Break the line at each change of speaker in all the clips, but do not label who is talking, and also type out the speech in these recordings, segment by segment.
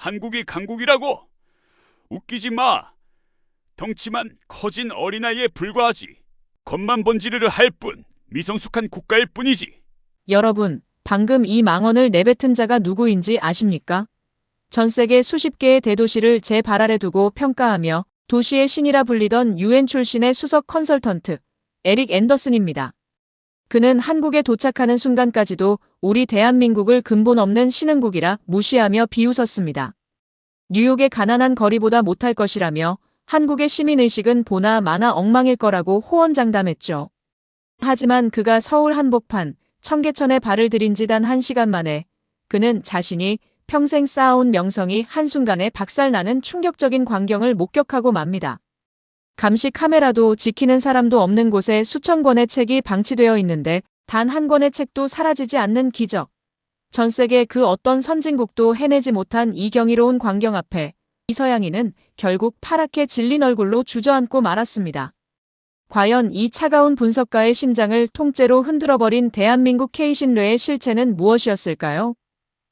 한국이 강국이라고? 웃기지 마. 덩치만 커진 어린아이에 불과하지. 겉만 번지르르 할 뿐 미성숙한 국가일 뿐이지.
여러분, 방금 이 망언을 내뱉은 자가 누구인지 아십니까? 전 세계 수십 개의 대도시를 제 발 아래 두고 평가하며 도시의 신이라 불리던 UN 출신의 수석 컨설턴트 에릭 앤더슨입니다. 그는 한국에 도착하는 순간까지도 우리 대한민국을 근본 없는 신흥국이라 무시하며 비웃었습니다. 뉴욕의 가난한 거리보다 못할 것이라며 한국의 시민의식은 보나 마나 엉망일 거라고 호언장담했죠. 하지만 그가 서울 한복판 청계천에 발을 들인 지 단 1시간 만에 그는 자신이 평생 쌓아온 명성이 한순간에 박살나는 충격적인 광경을 목격하고 맙니다. 감시 카메라도 지키는 사람도 없는 곳에 수천 권의 책이 방치되어 있는데 단 한 권의 책도 사라지지 않는 기적. 전 세계 그 어떤 선진국도 해내지 못한 이 경이로운 광경 앞에 이서양이는 결국 파랗게 질린 얼굴로 주저앉고 말았습니다. 과연 이 차가운 분석가의 심장을 통째로 흔들어버린 대한민국 K신뢰의 실체는 무엇이었을까요?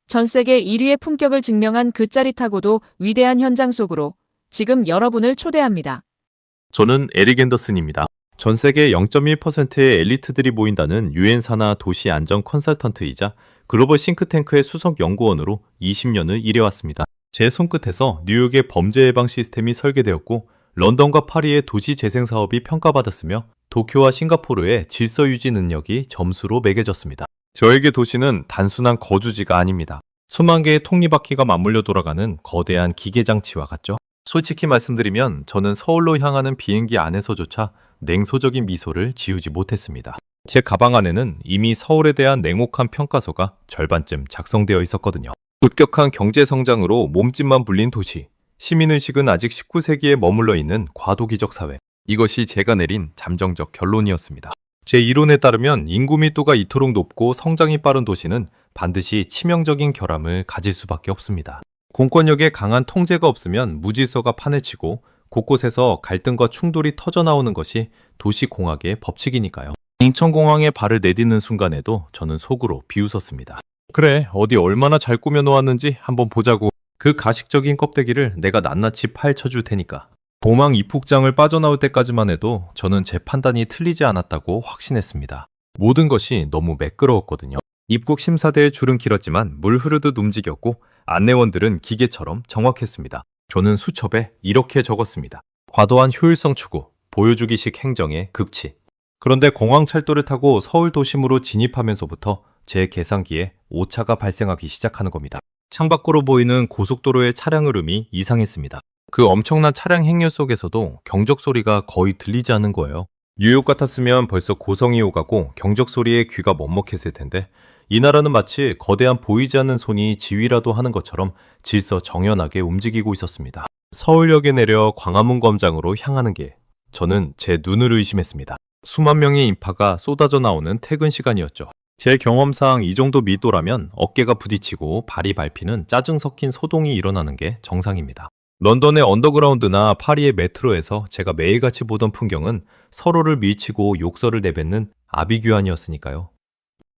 전 세계 1위의 품격을 증명한 그 짜릿하고도 위대한 현장 속으로 지금 여러분을 초대합니다.
저는 에릭 앤더슨입니다. 전 세계 0.1%의 엘리트들이 모인다는 유엔 산하 도시 안전 컨설턴트이자 글로벌 싱크탱크의 수석 연구원으로 20년을 일해왔습니다. 제 손끝에서 뉴욕의 범죄 예방 시스템이 설계되었고 런던과 파리의 도시 재생 사업이 평가받았으며 도쿄와 싱가포르의 질서 유지 능력이 점수로 매겨졌습니다. 저에게 도시는 단순한 거주지가 아닙니다. 수만 개의 톱니바퀴가 맞물려 돌아가는 거대한 기계장치와 같죠. 솔직히 말씀드리면 저는 서울로 향하는 비행기 안에서조차 냉소적인 미소를 지우지 못했습니다. 제 가방 안에는 이미 서울에 대한 냉혹한 평가서가 절반쯤 작성되어 있었거든요. 급격한 경제 성장으로 몸집만 불린 도시, 시민의식은 아직 19세기에 머물러 있는 과도기적 사회. 이것이 제가 내린 잠정적 결론이었습니다. 제 이론에 따르면 인구密도가 이토록 높고 성장이 빠른 도시는 반드시 치명적인 결함을 가질 수밖에 없습니다. 공권력의 강한 통제가 없으면 무질서가 판에치고 곳곳에서 갈등과 충돌이 터져나오는 것이 도시공학의 법칙이니까요. 인천공항에 발을 내딛는 순간에도 저는 속으로 비웃었습니다. 그래, 어디 얼마나 잘 꾸며놓았는지 한번 보자고. 그 가식적인 껍데기를 내가 낱낱이 파헤쳐줄 테니까. 도망 입국장을 빠져나올 때까지만 해도 저는 제 판단이 틀리지 않았다고 확신했습니다. 모든 것이 너무 매끄러웠거든요. 입국 심사대의 줄은 길었지만 물 흐르듯 움직였고 안내원들은 기계처럼 정확했습니다. 저는 수첩에 이렇게 적었습니다. 과도한 효율성 추구, 보여주기식 행정의 극치. 그런데 공항철도를 타고 서울 도심으로 진입하면서부터 제 계산기에 오차가 발생하기 시작하는 겁니다. 창밖으로 보이는 고속도로의 차량 흐름이 이상했습니다. 그 엄청난 차량 행렬 속에서도 경적 소리가 거의 들리지 않는 거예요. 뉴욕 같았으면 벌써 고성이 오가고 경적 소리에 귀가 먹먹했을 텐데 이 나라는 마치 거대한 보이지 않는 손이 지휘라도 하는 것처럼 질서정연하게 움직이고 있었습니다. 서울역에 내려 광화문 광장으로 향하는 길, 저는 제 눈을 의심했습니다. 수만 명의 인파가 쏟아져 나오는 퇴근 시간이었죠. 제 경험상 이 정도 밀도라면 어깨가 부딪히고 발이 밟히는 짜증 섞인 소동이 일어나는 게 정상입니다. 런던의 언더그라운드나 파리의 메트로에서 제가 매일같이 보던 풍경은 서로를 밀치고 욕설을 내뱉는 아비규환이었으니까요.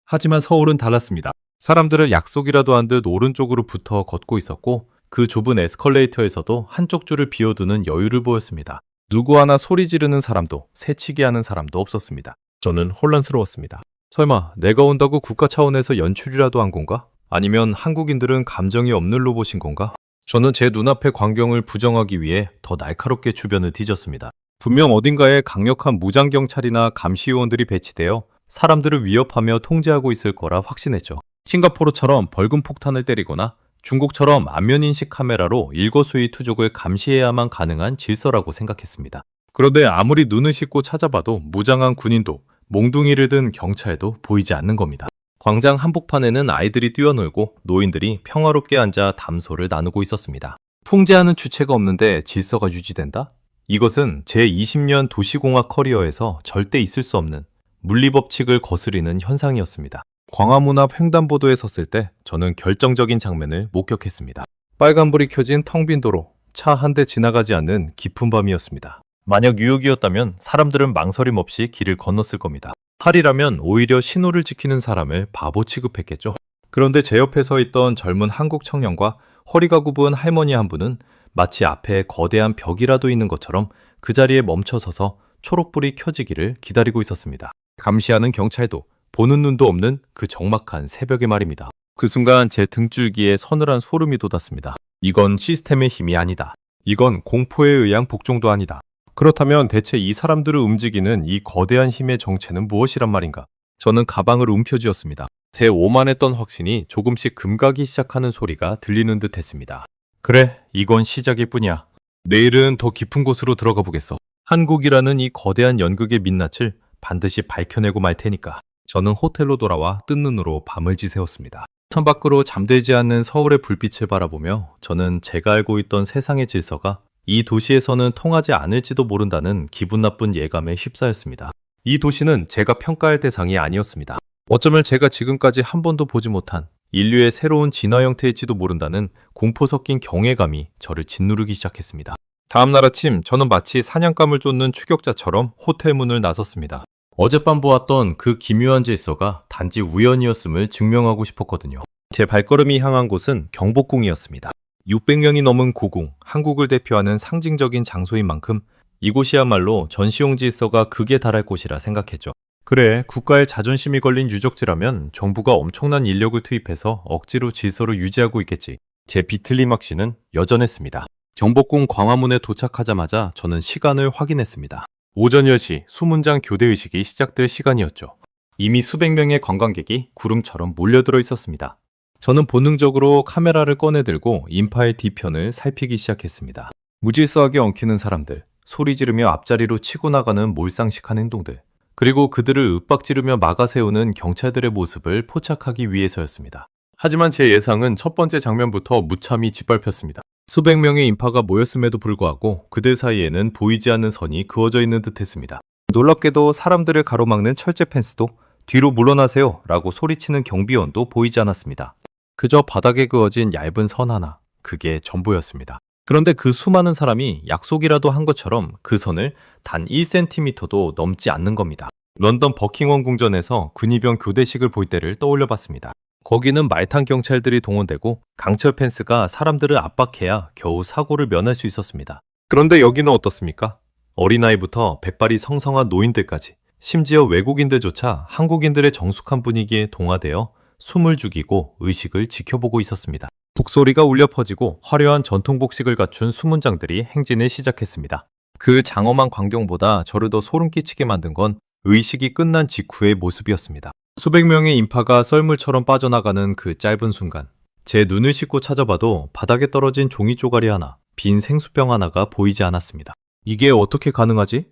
하지만 서울은 달랐습니다. 사람들은 약속이라도 한 듯 오른쪽으로 붙어 걷고 있었고 그 좁은 에스컬레이터에서도 한쪽 줄을 비워두는 여유를 보였습니다. 누구 하나 소리 지르는 사람도 새치기 하는 사람도 없었습니다. 저는 혼란스러웠습니다. 설마 내가 온다고 국가 차원에서 연출이라도 한 건가? 아니면 한국인들은 감정이 없는 로봇인 건가? 저는 제 눈앞의 광경을 부정하기 위해 더 날카롭게 주변을 뒤졌습니다. 분명 어딘가에 강력한 무장경찰이나 감시요원들이 배치되어 사람들을 위협하며 통제하고 있을 거라 확신했죠. 싱가포르처럼 벌금 폭탄을 때리거나 중국처럼 안면인식 카메라로 일거수일투족을 감시해야만 가능한 질서라고 생각했습니다. 그런데 아무리 눈을 씻고 찾아봐도 무장한 군인도 몽둥이를 든 경찰도 보이지 않는 겁니다. 광장 한복판에는 아이들이 뛰어놀고 노인들이 평화롭게 앉아 담소를 나누고 있었습니다. 통제하는 주체가 없는데 질서가 유지된다? 이것은 제 20년 도시공학 커리어에서 절대 있을 수 없는 물리법칙을 거스리는 현상이었습니다. 광화문 앞 횡단보도에 섰을 때 저는 결정적인 장면을 목격했습니다. 빨간불이 켜진 텅 빈 도로, 차 한 대 지나가지 않는 깊은 밤이었습니다. 만약 뉴욕이었다면 사람들은 망설임 없이 길을 건넜을 겁니다. 파리라면 오히려 신호를 지키는 사람을 바보 취급했겠죠. 그런데 제 옆에 서 있던 젊은 한국 청년과 허리가 굽은 할머니 한 분은 마치 앞에 거대한 벽이라도 있는 것처럼 그 자리에 멈춰 서서 초록불이 켜지기를 기다리고 있었습니다. 감시하는 경찰도 보는 눈도 없는 그 적막한 새벽에 말입니다. 그 순간 제 등줄기에 서늘한 소름이 돋았습니다. 이건 시스템의 힘이 아니다. 이건 공포에 의한 복종도 아니다. 그렇다면 대체 이 사람들을 움직이는 이 거대한 힘의 정체는 무엇이란 말인가? 저는 가방을 움켜쥐었습니다. 제 오만했던 확신이 조금씩 금가기 시작하는 소리가 들리는 듯 했습니다. 그래, 이건 시작일 뿐이야. 내일은 더 깊은 곳으로 들어가 보겠어. 한국이라는 이 거대한 연극의 민낯을 반드시 밝혀내고 말 테니까. 저는 호텔로 돌아와 뜬 눈으로 밤을 지새웠습니다. 창밖으로 잠들지 않는 서울의 불빛을 바라보며 저는 제가 알고 있던 세상의 질서가 이 도시에서는 통하지 않을지도 모른다는 기분 나쁜 예감에 휩싸였습니다. 이 도시는 제가 평가할 대상이 아니었습니다. 어쩌면 제가 지금까지 한 번도 보지 못한 인류의 새로운 진화 형태일지도 모른다는 공포 섞인 경외감이 저를 짓누르기 시작했습니다. 다음 날 아침 저는 마치 사냥감을 쫓는 추격자처럼 호텔 문을 나섰습니다. 어젯밤 보았던 그 기묘한 질서가 단지 우연이었음을 증명하고 싶었거든요. 제 발걸음이 향한 곳은 경복궁이었습니다. 600년이 넘은 고궁, 한국을 대표하는 상징적인 장소인 만큼 이곳이야말로 전시용 질서가 극에 달할 곳이라 생각했죠. 그래, 국가의 자존심이 걸린 유적지라면 정부가 엄청난 인력을 투입해서 억지로 질서를 유지하고 있겠지. 제 비틀림 확신은 여전했습니다. 경복궁 광화문에 도착하자마자 저는 시간을 확인했습니다. 오전 10시 수문장 교대의식이 시작될 시간이었죠. 이미 수백 명의 관광객이 구름처럼 몰려들어 있었습니다. 저는 본능적으로 카메라를 꺼내들고 인파의 뒤편을 살피기 시작했습니다. 무질서하게 엉키는 사람들, 소리 지르며 앞자리로 치고 나가는 몰상식한 행동들, 그리고 그들을 윽박지르며 막아세우는 경찰들의 모습을 포착하기 위해서였습니다. 하지만 제 예상은 첫 번째 장면부터 무참히 짓밟혔습니다. 수백 명의 인파가 모였음에도 불구하고 그들 사이에는 보이지 않는 선이 그어져 있는 듯했습니다. 놀랍게도 사람들을 가로막는 철제 펜스도 뒤로 물러나세요 라고 소리치는 경비원도 보이지 않았습니다. 그저 바닥에 그어진 얇은 선 하나, 그게 전부였습니다. 그런데 그 수많은 사람이 약속이라도 한 것처럼 그 선을 단 1cm도 넘지 않는 겁니다. 런던 버킹엄 궁전에서 근위병 교대식을 볼 때를 떠올려 봤습니다. 거기는 말탄 경찰들이 동원되고 강철 펜스가 사람들을 압박해야 겨우 사고를 면할 수 있었습니다. 그런데 여기는 어떻습니까? 어린아이부터 백발이 성성한 노인들까지, 심지어 외국인들조차 한국인들의 정숙한 분위기에 동화되어 숨을 죽이고 의식을 지켜보고 있었습니다. 북소리가 울려 퍼지고 화려한 전통 복식을 갖춘 수문장들이 행진을 시작했습니다. 그 장엄한 광경보다 저를 더 소름 끼치게 만든 건 의식이 끝난 직후의 모습이었습니다. 수백 명의 인파가 썰물처럼 빠져나가는 그 짧은 순간, 제 눈을 씻고 찾아봐도 바닥에 떨어진 종이 쪼가리 하나, 빈 생수병 하나가 보이지 않았습니다. 이게 어떻게 가능하지?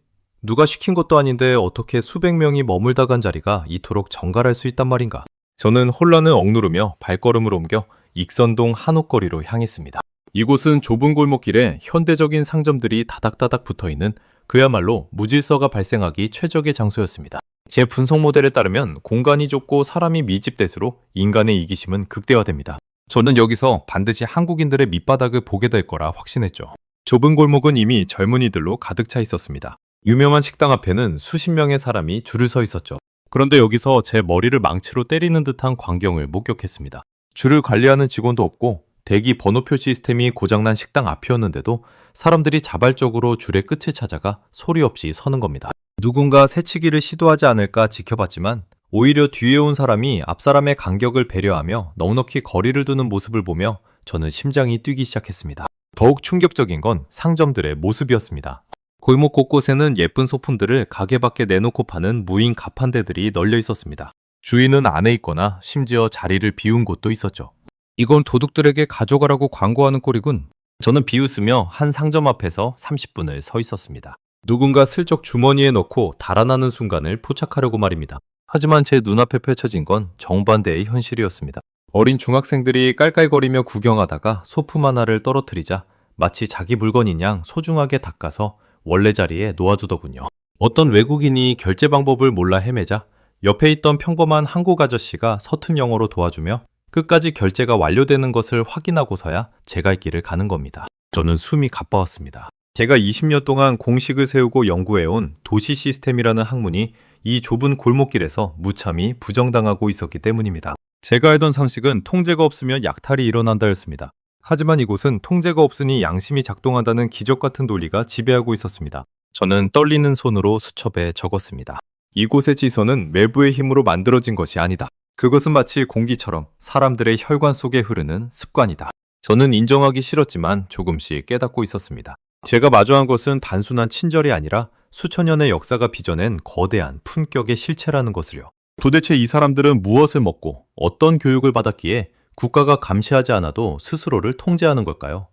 누가 시킨 것도 아닌데 어떻게 수백 명이 머물다 간 자리가 이토록 정갈할 수 있단 말인가? 저는 혼란을 억누르며 발걸음을 옮겨 익선동 한옥거리로 향했습니다. 이곳은 좁은 골목길에 현대적인 상점들이 다닥다닥 붙어있는 그야말로 무질서가 발생하기 최적의 장소였습니다. 제 분석 모델에 따르면 공간이 좁고 사람이 밀집될수록 인간의 이기심은 극대화됩니다. 저는 여기서 반드시 한국인들의 밑바닥을 보게 될 거라 확신했죠. 좁은 골목은 이미 젊은이들로 가득 차 있었습니다. 유명한 식당 앞에는 수십 명의 사람이 줄을 서 있었죠. 그런데 여기서 제 머리를 망치로 때리는 듯한 광경을 목격했습니다. 줄을 관리하는 직원도 없고 대기 번호표 시스템이 고장난 식당 앞이었는데도 사람들이 자발적으로 줄의 끝을 찾아가 소리 없이 서는 겁니다. 누군가 새치기를 시도하지 않을까 지켜봤지만 오히려 뒤에 온 사람이 앞사람의 간격을 배려하며 넉넉히 거리를 두는 모습을 보며 저는 심장이 뛰기 시작했습니다. 더욱 충격적인 건 상점들의 모습이었습니다. 골목 곳곳에는 예쁜 소품들을 가게 밖에 내놓고 파는 무인 가판대들이 널려 있었습니다. 주인은 안에 있거나 심지어 자리를 비운 곳도 있었죠. 이건 도둑들에게 가져가라고 광고하는 꼴이군. 저는 비웃으며 한 상점 앞에서 30분을 서 있었습니다. 누군가 슬쩍 주머니에 넣고 달아나는 순간을 포착하려고 말입니다. 하지만 제 눈앞에 펼쳐진 건 정반대의 현실이었습니다. 어린 중학생들이 깔깔거리며 구경하다가 소품 하나를 떨어뜨리자 마치 자기 물건인 양 소중하게 닦아서 원래 자리에 놓아두더군요. 어떤 외국인이 결제 방법을 몰라 헤매자 옆에 있던 평범한 한국 아저씨가 서툰 영어로 도와주며 끝까지 결제가 완료되는 것을 확인하고서야 제 갈 길을 가는 겁니다. 저는 숨이 가빠웠습니다. 제가 20년 동안 공식을 세우고 연구해온 도시 시스템이라는 학문이 이 좁은 골목길에서 무참히 부정당하고 있었기 때문입니다. 제가 알던 상식은 통제가 없으면 약탈이 일어난다였습니다. 하지만 이곳은 통제가 없으니 양심이 작동한다는 기적 같은 논리가 지배하고 있었습니다. 저는 떨리는 손으로 수첩에 적었습니다. 이곳의 지선은 외부의 힘으로 만들어진 것이 아니다. 그것은 마치 공기처럼 사람들의 혈관 속에 흐르는 습관이다. 저는 인정하기 싫었지만 조금씩 깨닫고 있었습니다. 제가 마주한 것은 단순한 친절이 아니라 수천 년의 역사가 빚어낸 거대한 품격의 실체라는 것을요. 도대체 이 사람들은 무엇을 먹고 어떤 교육을 받았기에 국가가 감시하지 않아도 스스로를 통제하는 걸까요?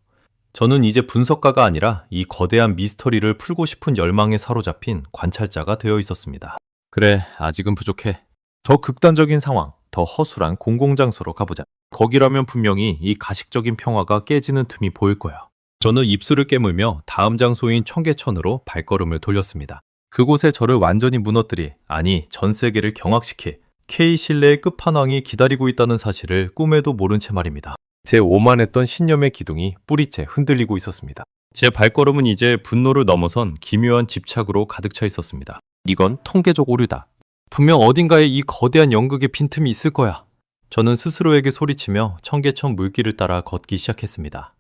저는 이제 분석가가 아니라 이 거대한 미스터리를 풀고 싶은 열망에 사로잡힌 관찰자가 되어 있었습니다. 그래, 아직은 부족해. 더 극단적인 상황, 더 허술한 공공장소로 가보자. 거기라면 분명히 이 가식적인 평화가 깨지는 틈이 보일 거야. 저는 입술을 깨물며 다음 장소인 청계천으로 발걸음을 돌렸습니다. 그곳에 저를 완전히 무너뜨리, 아니 전 세계를 경악시킬 K 신뢰의 끝판왕이 기다리고 있다는 사실을 꿈에도 모른 채 말입니다. 제 오만했던 신념의 기둥이 뿌리째 흔들리고 있었습니다. 제 발걸음은 이제 분노를 넘어선 기묘한 집착으로 가득 차 있었습니다. 이건 통계적 오류다. 분명 어딘가에 이 거대한 연극의 빈틈이 있을 거야. 저는 스스로에게 소리치며 청계천 물길을 따라 걷기 시작했습니다.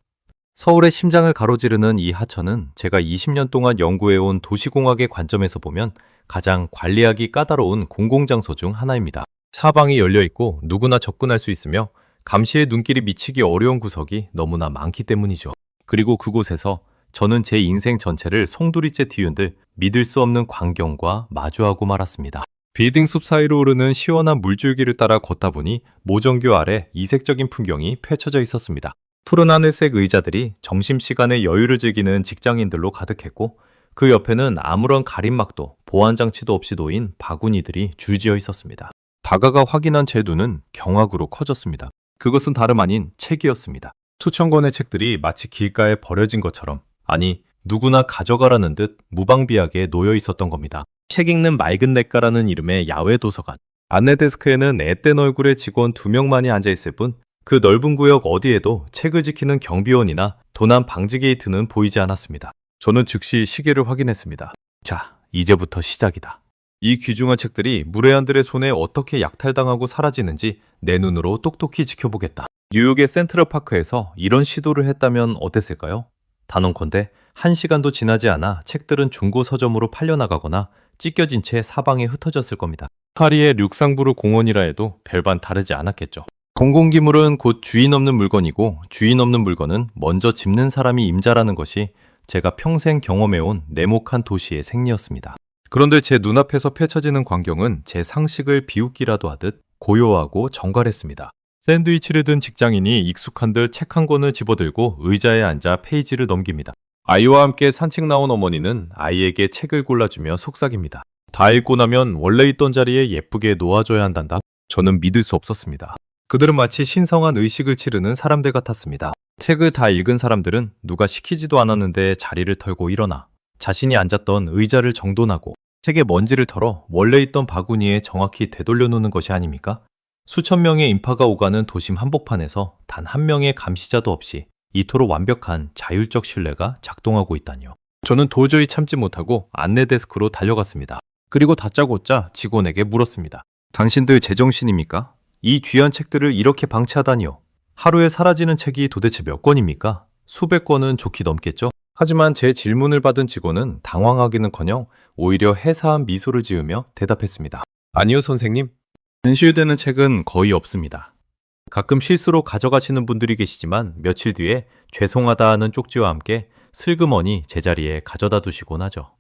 서울의 심장을 가로지르는 이 하천은 제가 20년 동안 연구해온 도시공학의 관점에서 보면 가장 관리하기 까다로운 공공장소 중 하나입니다. 사방이 열려있고 누구나 접근할 수 있으며 감시의 눈길이 미치기 어려운 구석이 너무나 많기 때문이죠. 그리고 그곳에서 저는 제 인생 전체를 송두리째 뒤흔들 믿을 수 없는 광경과 마주하고 말았습니다. 빌딩숲 사이로 흐르는 시원한 물줄기를 따라 걷다 보니 모정교 아래 이색적인 풍경이 펼쳐져 있었습니다. 푸른 하늘색 의자들이 점심시간에 여유를 즐기는 직장인들로 가득했고 그 옆에는 아무런 가림막도 보안장치도 없이 놓인 바구니들이 줄지어 있었습니다. 다가가 확인한 제 눈은 경악으로 커졌습니다. 그것은 다름 아닌 책이었습니다. 수천 권의 책들이 마치 길가에 버려진 것처럼, 아니 누구나 가져가라는 듯 무방비하게 놓여 있었던 겁니다. 책 읽는 맑은 냇가라는 이름의 야외 도서관. 안내 데스크에는 앳된 얼굴의 직원 2명만이 앉아있을 뿐 그 넓은 구역 어디에도 책을 지키는 경비원이나 도난 방지 게이트는 보이지 않았습니다. 저는 즉시 시계를 확인했습니다. 자, 이제부터 시작이다. 이 귀중한 책들이 무례한들의 손에 어떻게 약탈당하고 사라지는지 내 눈으로 똑똑히 지켜보겠다. 뉴욕의 센트럴파크에서 이런 시도를 했다면 어땠을까요? 단언컨대 1시간도 지나지 않아 책들은 중고 서점으로 팔려나가거나 찢겨진 채 사방에 흩어졌을 겁니다. 파리의 룩상부르 공원이라 해도 별반 다르지 않았겠죠. 공공기물은 곧 주인 없는 물건이고 주인 없는 물건은 먼저 짚는 사람이 임자라는 것이 제가 평생 경험해온 네모칸 도시의 생리였습니다. 그런데 제 눈앞에서 펼쳐지는 광경은 제 상식을 비웃기라도 하듯 고요하고 정갈했습니다. 샌드위치를 든 직장인이 익숙한 듯 책 한 권을 집어들고 의자에 앉아 페이지를 넘깁니다. 아이와 함께 산책 나온 어머니는 아이에게 책을 골라주며 속삭입니다. 다 읽고 나면 원래 있던 자리에 예쁘게 놓아줘야 한단다. 저는 믿을 수 없었습니다. 그들은 마치 신성한 의식을 치르는 사람들 같았습니다. 책을 다 읽은 사람들은 누가 시키지도 않았는데 자리를 털고 일어나 자신이 앉았던 의자를 정돈하고 책의 먼지를 털어 원래 있던 바구니에 정확히 되돌려 놓는 것이 아닙니까? 수천 명의 인파가 오가는 도심 한복판에서 단 한 명의 감시자도 없이 이토록 완벽한 자율적 신뢰가 작동하고 있다니요. 저는 도저히 참지 못하고 안내 데스크로 달려갔습니다. 그리고 다짜고짜 직원에게 물었습니다. 당신들 제정신입니까? 이 귀한 책들을 이렇게 방치하다니요. 하루에 사라지는 책이 도대체 몇 권입니까? 수백 권은 좋게 넘겠죠? 하지만 제 질문을 받은 직원은 당황하기는커녕 오히려 해사한 미소를 지으며 대답했습니다. 아니요, 선생님. 분실되는 책은 거의 없습니다. 가끔 실수로 가져가시는 분들이 계시지만 며칠 뒤에 죄송하다 하는 쪽지와 함께 슬그머니 제자리에 가져다 두시곤 하죠.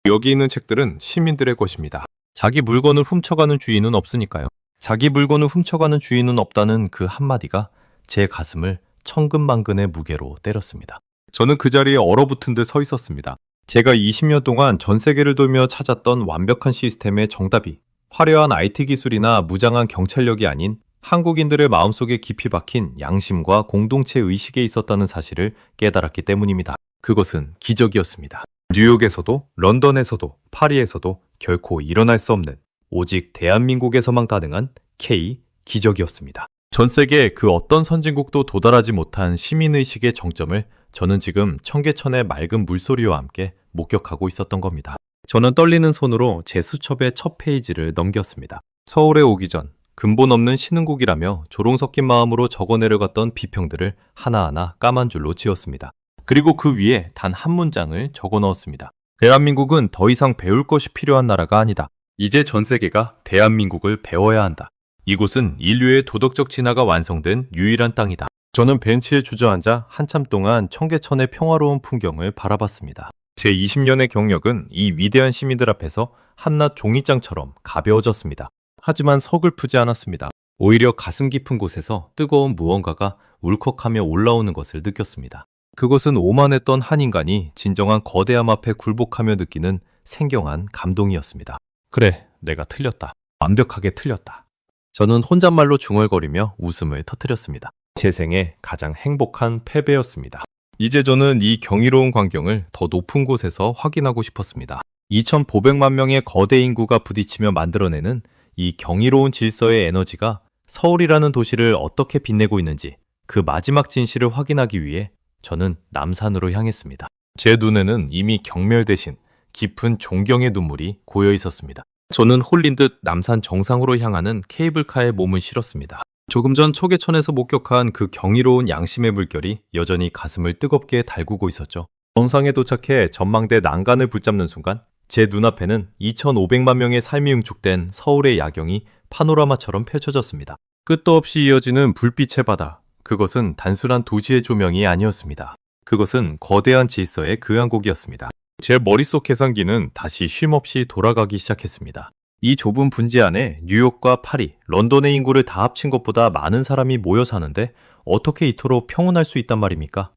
여기 있는 책들은 시민들의 것입니다. 자기 물건을 훔쳐가는 주인은 없으니까요. 자기 물건을 훔쳐가는 주인은 없다는 그 한마디가 제 가슴을 천근만근의 무게로 때렸습니다. 저는 그 자리에 얼어붙은 듯 서 있었습니다. 제가 20년 동안 전 세계를 돌며 찾았던 완벽한 시스템의 정답이 화려한 IT 기술이나 무장한 경찰력이 아닌 한국인들의 마음속에 깊이 박힌 양심과 공동체 의식에 있었다는 사실을 깨달았기 때문입니다. 그것은 기적이었습니다. 뉴욕에서도 런던에서도 파리에서도 결코 일어날 수 없는 오직 대한민국에서만 가능한 K 기적이었습니다. 전 세계 그 어떤 선진국도 도달하지 못한 시민의식의 정점을 저는 지금 청계천의 맑은 물소리와 함께 목격하고 있었던 겁니다. 저는 떨리는 손으로 제 수첩의 첫 페이지를 넘겼습니다. 서울에 오기 전 근본 없는 신흥국이라며 조롱 섞인 마음으로 적어내려갔던 비평들을 하나하나 까만 줄로 지었습니다. 그리고 그 위에 단 한 문장을 적어 넣었습니다. 대한민국은 더 이상 배울 것이 필요한 나라가 아니다. 이제 전 세계가 대한민국을 배워야 한다. 이곳은 인류의 도덕적 진화가 완성된 유일한 땅이다. 저는 벤치에 주저앉아 한참 동안 청계천의 평화로운 풍경을 바라봤습니다. 제 20년의 경력은 이 위대한 시민들 앞에서 한낱 종이장처럼 가벼워졌습니다. 하지만 서글프지 않았습니다. 오히려 가슴 깊은 곳에서 뜨거운 무언가가 울컥하며 올라오는 것을 느꼈습니다. 그것은 오만했던 한 인간이 진정한 거대함 앞에 굴복하며 느끼는 생경한 감동이었습니다. 그래, 내가 틀렸다. 완벽하게 틀렸다. 저는 혼잣말로 중얼거리며 웃음을 터뜨렸습니다. 제 생애 가장 행복한 패배였습니다. 이제 저는 이 경이로운 광경을 더 높은 곳에서 확인하고 싶었습니다. 2,500만 명의 거대 인구가 부딪히며 만들어내는 이 경이로운 질서의 에너지가 서울이라는 도시를 어떻게 빛내고 있는지 그 마지막 진실을 확인하기 위해 저는 남산으로 향했습니다. 제 눈에는 이미 경멸 대신 깊은 존경의 눈물이 고여 있었습니다. 저는 홀린 듯 남산 정상으로 향하는 케이블카에 몸을 실었습니다. 조금 전 초계천에서 목격한 그 경이로운 양심의 물결이 여전히 가슴을 뜨겁게 달구고 있었죠. 정상에 도착해 전망대 난간을 붙잡는 순간 제 눈앞에는 2,500만 명의 삶이 응축된 서울의 야경이 파노라마처럼 펼쳐졌습니다. 끝도 없이 이어지는 불빛의 바다. 그것은 단순한 도시의 조명이 아니었습니다. 그것은 거대한 질서의 교향곡이었습니다. 제 머릿속 계산기는 다시 쉼없이 돌아가기 시작했습니다. 이 좁은 분지 안에 뉴욕과 파리, 런던의 인구를 다 합친 것보다 많은 사람이 모여 사는데 어떻게 이토록 평온할 수 있단 말입니까?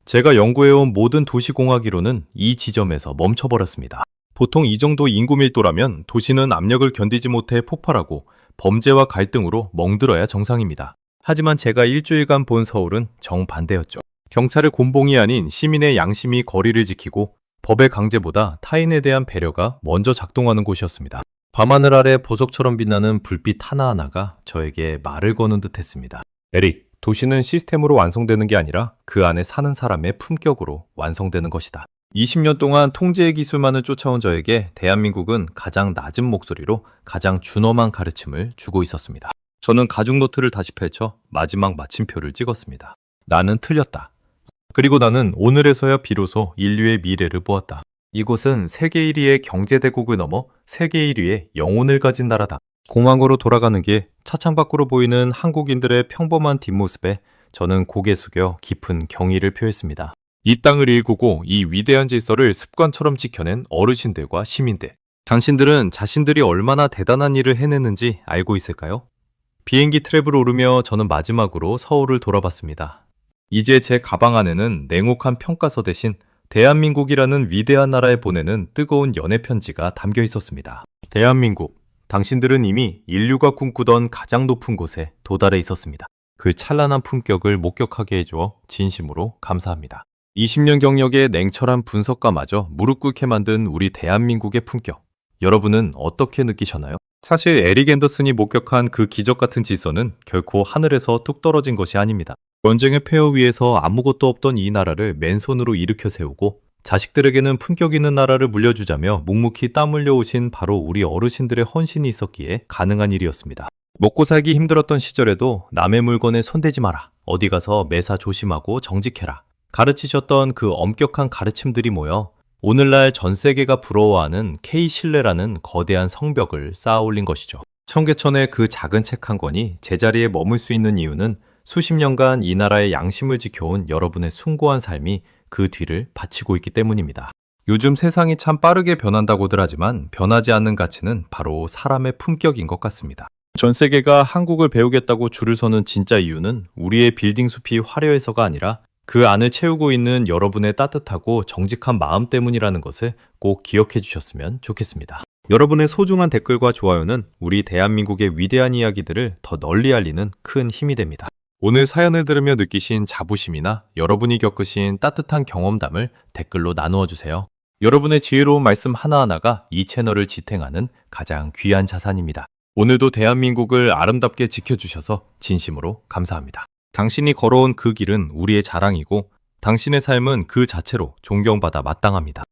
제가 연구해온 모든 도시공학이론은 이 지점에서 멈춰버렸습니다. 보통 이 정도 인구 밀도라면 도시는 압력을 견디지 못해 폭발하고 범죄와 갈등으로 멍들어야 정상입니다. 하지만 제가 일주일간 본 서울은 정반대였죠. 경찰의 곤봉이 아닌 시민의 양심이 거리를 지키고 법의 강제보다 타인에 대한 배려가 먼저 작동하는 곳이었습니다. 밤하늘 아래 보석처럼 빛나는 불빛 하나하나가 저에게 말을 거는 듯 했습니다. 에릭, 도시는 시스템으로 완성되는 게 아니라 그 안에 사는 사람의 품격으로 완성되는 것이다. 20년 동안 통제의 기술만을 쫓아온 저에게 대한민국은 가장 낮은 목소리로 가장 준엄한 가르침을 주고 있었습니다. 저는 가죽 노트를 다시 펼쳐 마지막 마침표를 찍었습니다. 나는 틀렸다. 그리고 나는 오늘에서야 비로소 인류의 미래를 보았다. 이곳은 세계 1위의 경제대국을 넘어 세계 1위의 영혼을 가진 나라다. 공항으로 돌아가는 길 차창 밖으로 보이는 한국인들의 평범한 뒷모습에 저는 고개 숙여 깊은 경의를 표했습니다. 이 땅을 일구고 이 위대한 질서를 습관처럼 지켜낸 어르신들과 시민들. 당신들은 자신들이 얼마나 대단한 일을 해냈는지 알고 있을까요? 비행기 트랩을 오르며 저는 마지막으로 서울을 돌아봤습니다. 이제 제 가방 안에는 냉혹한 평가서 대신 대한민국이라는 위대한 나라에 보내는 뜨거운 연애 편지가 담겨 있었습니다. 대한민국, 당신들은 이미 인류가 꿈꾸던 가장 높은 곳에 도달해 있었습니다. 그 찬란한 품격을 목격하게 해주어 진심으로 감사합니다. 20년 경력의 냉철한 분석가마저 무릎 꿇게 만든 우리 대한민국의 품격. 여러분은 어떻게 느끼셨나요? 사실 에릭 앤더슨이 목격한 그 기적 같은 질서는 결코 하늘에서 뚝 떨어진 것이 아닙니다. 전쟁의 폐허 위에서 아무것도 없던 이 나라를 맨손으로 일으켜 세우고 자식들에게는 품격 있는 나라를 물려주자며 묵묵히 땀 흘려 오신 바로 우리 어르신들의 헌신이 있었기에 가능한 일이었습니다. 먹고 살기 힘들었던 시절에도 남의 물건에 손대지 마라. 어디 가서 매사 조심하고 정직해라. 가르치셨던 그 엄격한 가르침들이 모여 오늘날 전 세계가 부러워하는 K신뢰라는 거대한 성벽을 쌓아 올린 것이죠. 청계천의 그 작은 책 한 권이 제자리에 머물 수 있는 이유는 수십 년간 이 나라의 양심을 지켜온 여러분의 숭고한 삶이 그 뒤를 바치고 있기 때문입니다. 요즘 세상이 참 빠르게 변한다고들 하지만 변하지 않는 가치는 바로 사람의 품격인 것 같습니다. 전 세계가 한국을 배우겠다고 줄을 서는 진짜 이유는 우리의 빌딩 숲이 화려해서가 아니라 그 안을 채우고 있는 여러분의 따뜻하고 정직한 마음 때문이라는 것을 꼭 기억해 주셨으면 좋겠습니다. 여러분의 소중한 댓글과 좋아요는 우리 대한민국의 위대한 이야기들을 더 널리 알리는 큰 힘이 됩니다. 오늘 사연을 들으며 느끼신 자부심이나 여러분이 겪으신 따뜻한 경험담을 댓글로 나누어 주세요. 여러분의 지혜로운 말씀 하나하나가 이 채널을 지탱하는 가장 귀한 자산입니다. 오늘도 대한민국을 아름답게 지켜주셔서 진심으로 감사합니다. 당신이 걸어온 그 길은 우리의 자랑이고 당신의 삶은 그 자체로 존경받아 마땅합니다.